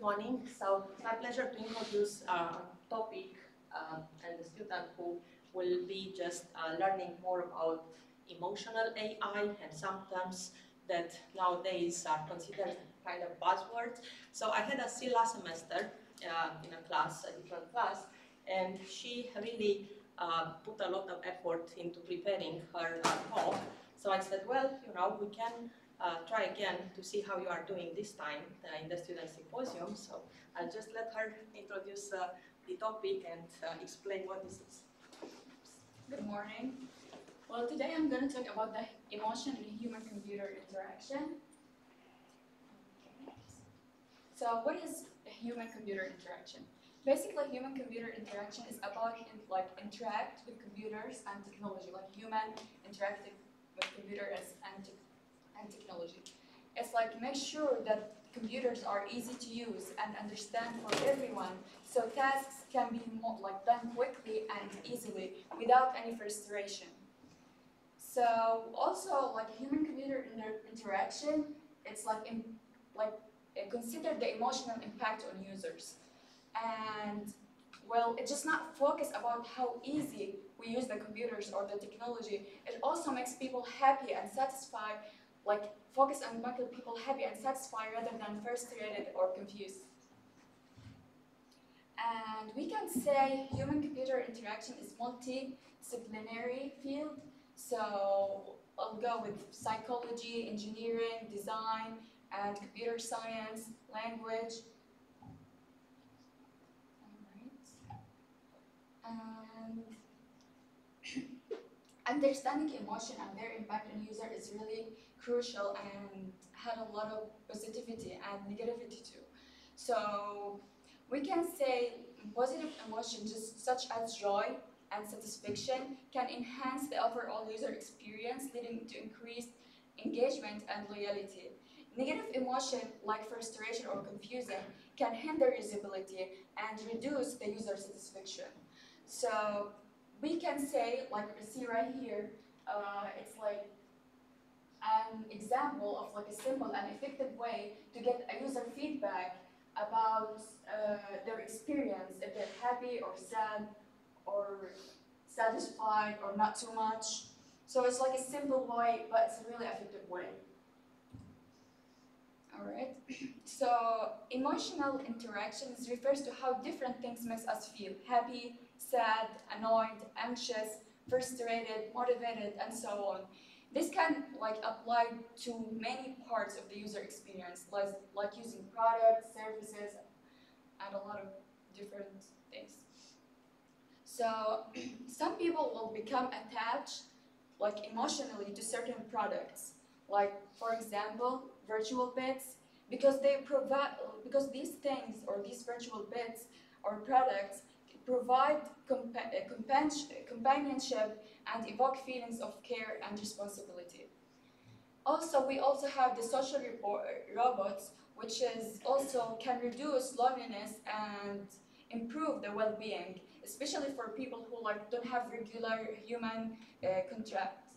morning. So it's my pleasure to introduce a topic and the student who will be just learning more about emotional AI and some terms that nowadays are considered kind of buzzwords. So I had Aseel last semester in a class, a different class, and she really put a lot of effort into preparing her talk. So I said, well, we can try again to see how you are doing this time in the student symposium. So I'll just let her introduce the topic and explain what this is. Good morning. Well, today I'm going to talk about the emotion and human-computer interaction. So what is human-computer interaction? Basically, human-computer interaction is about interact with computers and technology, like human interacting with computers and technology. It's like make sure that computers are easy to use and understand for everyone, so tasks can be done quickly and easily without any frustration. So also human-computer interaction, it's consider the emotional impact on users, and well, it just not focus about how easy we use the computers or the technology. It also makes people happy and satisfied. Focus on making people happy and satisfied rather than frustrated or confused. And we can say human-computer interaction is multidisciplinary field. So I'll go with psychology, engineering, design, and computer science, language. And understanding emotion and their impact on user is really crucial and had a lot of positivity and negativity too. So we can say positive emotions such as joy and satisfaction can enhance the overall user experience, leading to increased engagement and loyalty. Negative emotion like frustration or confusion can hinder usability and reduce the user satisfaction. So we can say, like you see right here, it's like an example of a simple and effective way to get a user feedback about their experience, if they're happy or sad or satisfied or not too much. So it's like a simple way, but it's a really effective way. All right. So emotional interactions refers to how different things makes us feel: happy, sad, annoyed, anxious, frustrated, motivated, and so on. This can apply to many parts of the user experience, like using products, services, and a lot of different things. So some people will become attached emotionally to certain products, for example, virtual pets, because these things or these virtual pets or products provide companionship and evoke feelings of care and responsibility. Also, we also have the social robots, which is also can reduce loneliness and improve the well-being, especially for people who don't have regular human contact.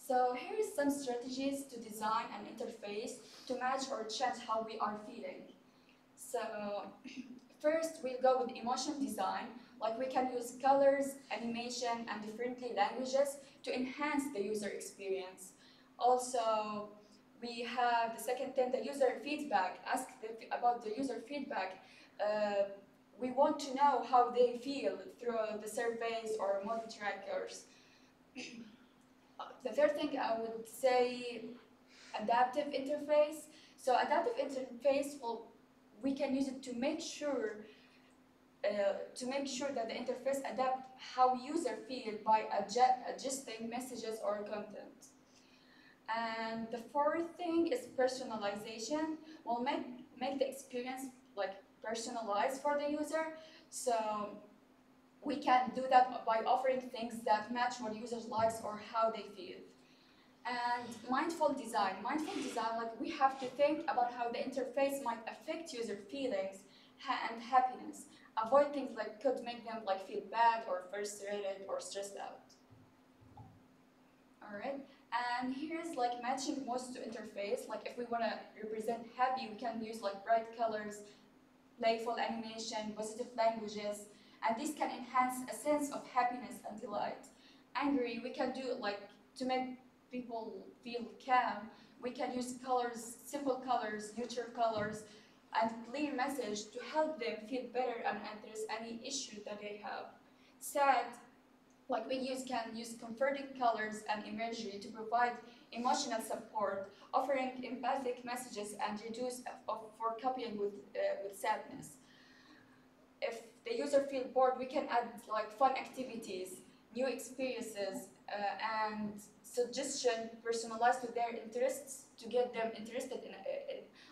So here is some strategies to design an interface to match or change how we are feeling. So first, we'll go with emotion design. We can use colors, animation, and differently languages to enhance the user experience. Also, we have the second thing, the user feedback. Ask about the user feedback. We want to know how they feel through the surveys or mood trackers. The third thing I would say, adaptive interface. So adaptive interface, we can use it to make sure that the interface adapt how user feel by adjusting messages or content. And the fourth thing is personalization. We'll make the experience personalized for the user. So we can do that by offering things that match what users likes or how they feel. And mindful design. Mindful design, we have to think about how the interface might affect user feelings and happiness. Avoid things could make them feel bad or frustrated or stressed out. All right. And here's like matching most to interface. Like if we want to represent happy, we can use like bright colors, playful animation, positive languages, and this can enhance a sense of happiness and delight. Angry, we can do like to make people feel calm. We can use colors, simple colors, neutral colors, and clear message to help them feel better and address any issue that they have. Sad, like can use comforting colors and imagery to provide emotional support, offering empathic messages and reduce for copying with sadness. If the user feel bored, we can add like fun activities, new experiences, and suggestion personalized to their interests to get them interested in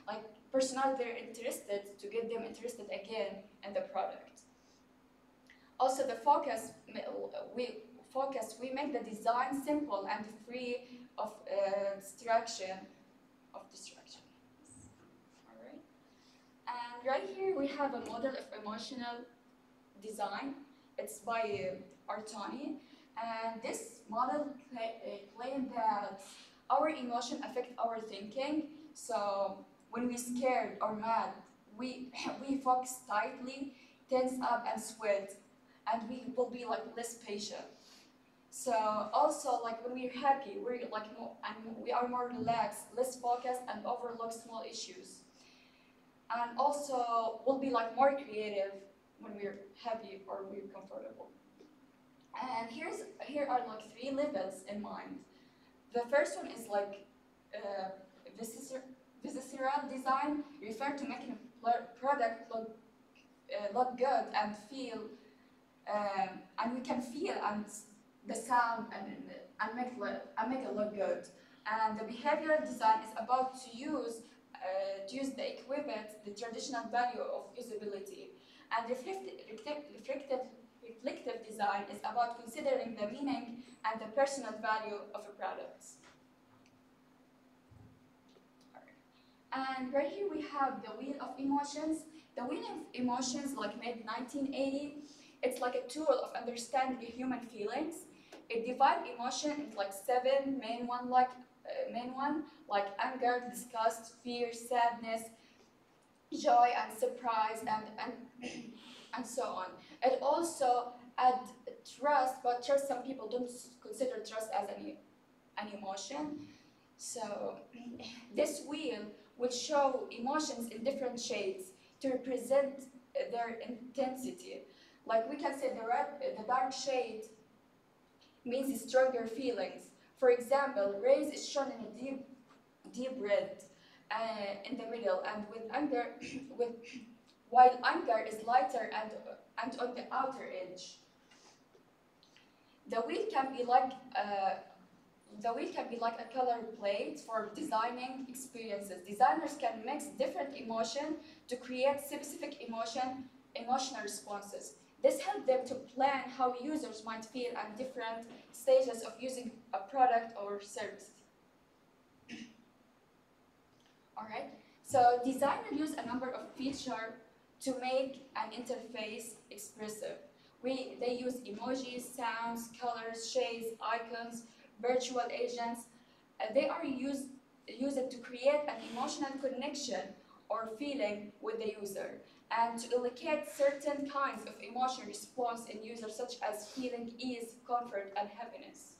like personalize their interested to get them interested again in the product. Also, the we make the design simple and free of distraction. All right. And right here we have a model of emotional design. It's by Artani, and this model claimed that our emotion affect our thinking. So when we're scared or mad, we we focus tightly, tense up, and sweat, and we will be like less patient. So also like when we're happy, we're like more, and we are more relaxed, less focused, and overlook small issues. And also we'll be like more creative when we're happy or we're comfortable. And here are like three levels in mind. The first one is like uh, visceral design, refer to making a product look good and feel, and we can feel and the sound and make it look good. And the behavioral design is about to use the equivalent, the traditional value of usability. And reflective design is about considering the meaning and the personal value of a product. And right here we have the Wheel of Emotions. The Wheel of Emotions, like made 1980, it's like a tool of understanding human feelings. It divides emotion into like 7 main one, like anger, disgust, fear, sadness, joy, and surprise, and so on. It also add trust, but trust some people don't consider trust as an emotion. So this wheel will show emotions in different shades to represent their intensity. Like we can say the dark shade means stronger feelings. For example, rage is shown in a deep red in the middle, and with anger, while anger is lighter and on the outer edge. The wheel can be like a color plate for designing experiences. Designers can mix different emotion to create specific emotional responses. This helps them to plan how users might feel at different stages of using a product or service. All right. So designers use a number of features to make an interface expressive. They use emojis, sounds, colors, shades, icons, virtual agents. They are used to create an emotional connection or feeling with the user and to elicit certain kinds of emotional response in users such as feeling ease, comfort, and happiness.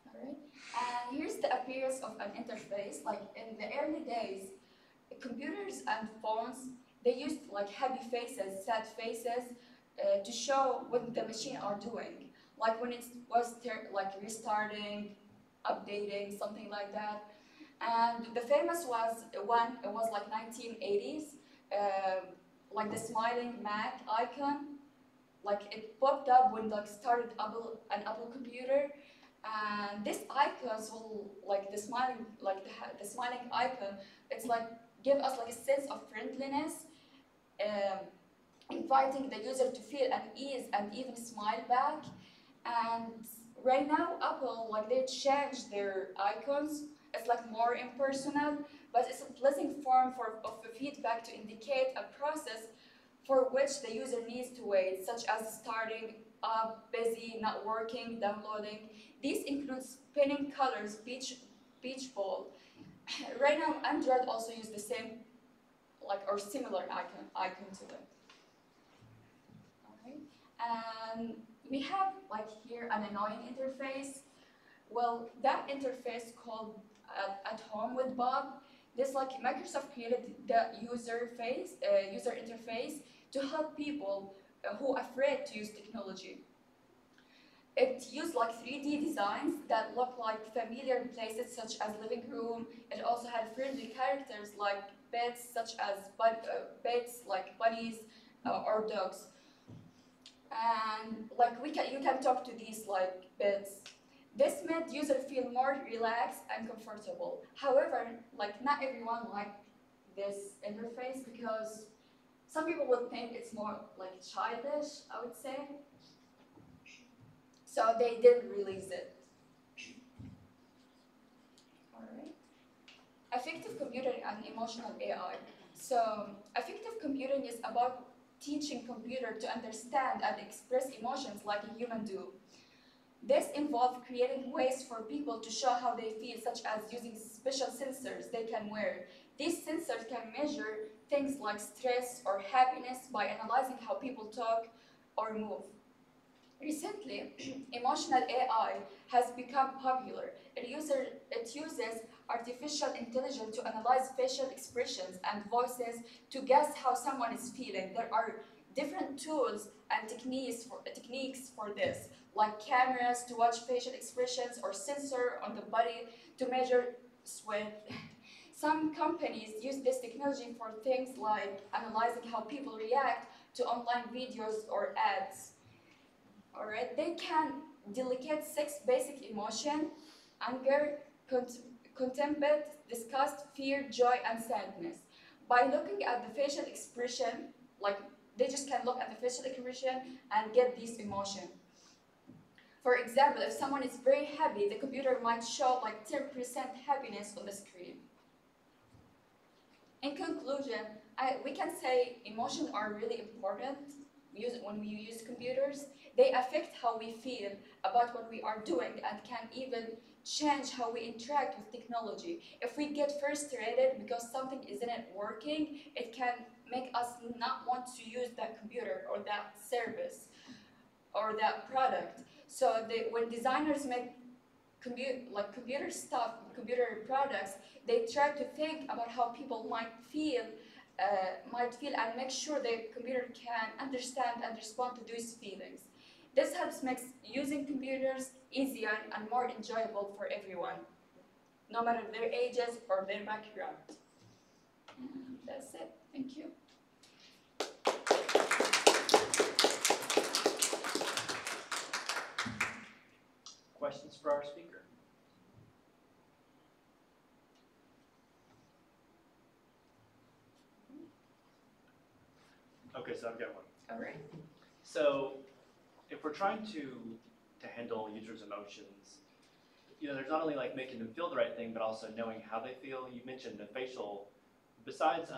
All right. And here's the appearance of an interface. Like in the early days, computers and phones, they used like happy faces, sad faces to show what the machine are doing. Like when it was like restarting, updating, something like that. And the famous one, it was like 1980s, like the smiling Mac icon. Like it popped up when like started an Apple computer. And these icons will like the smiling icon, it's like give us like a sense of friendliness, um, inviting the user to feel at ease and even smile back. And right now Apple, like they changed their icons, it's like more impersonal, but it's a pleasant form of feedback to indicate a process for which the user needs to wait, such as starting up, busy, not working, downloading. These include spinning colors, peach ball. Right now, Android also use the same, or similar icon to them. Alright, and we have here an annoying interface. Well, that interface called at home with Bob. This Microsoft created the user interface to help people who are afraid to use technology. It used 3D designs that look like familiar places such as living room. It also had friendly characters like pets such as pets like bunnies or dogs. And you can talk to these pets. This made users feel more relaxed and comfortable. However, not everyone liked this interface because some people would think it's more childish, I would say. So they didn't release it. Alright. Effective computing and emotional AI. So effective computing is about teaching computer to understand and express emotions like a human do. This involves creating ways for people to show how they feel, such as using special sensors they can wear. These sensors can measure things like stress or happiness by analyzing how people talk or move. Recently, emotional AI has become popular. It uses artificial intelligence to analyze facial expressions and voices to guess how someone is feeling. There are different tools and techniques for this, like cameras to watch facial expressions or sensor on the body to measure sweat. Some companies use this technology for things like analyzing how people react to online videos or ads. Alright, they can delegate 6 basic emotions: anger, contempt, disgust, fear, joy, and sadness. By looking at the facial expression, they just can look at the facial expression and get these emotions. For example, if someone is very happy, the computer might show 10% happiness on the screen. In conclusion, we can say emotions are really important when we use computers. They affect how we feel about what we are doing and can even change how we interact with technology. If we get frustrated because something isn't working, it can make us not want to use that computer or that service or that product. So when designers make computer products, they try to think about how people might feel and make sure the computer can understand and respond to these feelings. This helps make using computers easier and more enjoyable for everyone, no matter their ages or their background. And that's it. Thank you. Questions for our speaker? Okay, so I've got one. All right. So if we're trying to handle users' emotions, there's not only making them feel the right thing, but also knowing how they feel. You mentioned the facial. Besides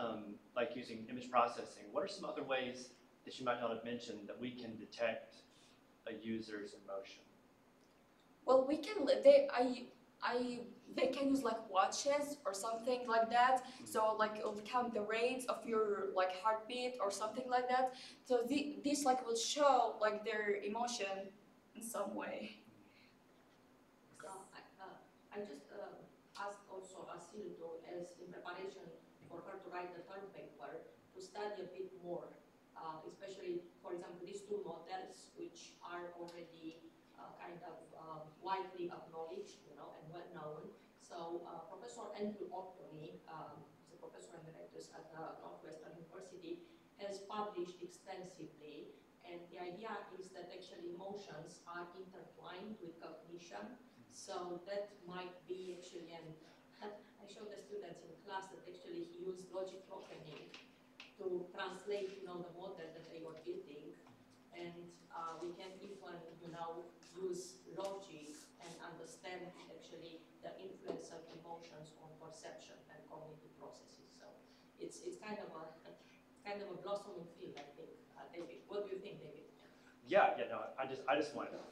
using image processing, what are some other ways that you might not have mentioned that we can detect a user's emotion? Well, they can use watches or something like that. So it'll count the rates of your heartbeat or something like that. So this will show their emotion in some way. So I just asked also Aseel as in preparation for her to write the term paper, to study a bit more, especially, for example, these 2 models, which are already kind of widely acknowledged, and well known. So Professor Andrew Ortony, who's a professor emeritus at Northwestern University, has published extensively, and the idea is that actually emotions are intertwined with cognition. So that might be actually, and I showed the students in class that actually he used logic tokening to translate, the model that they were building, and we can even, use logic and understand actually the influence of emotions on perception and cognitive processes. So it's kind of a blossoming field, I think. Yeah, no, I just want to know.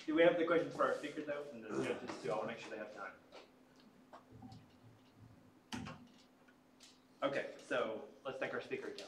Do we have the questions for our speakers though, and the judges too? I want to make sure they have time. Okay, so let's thank our speaker again.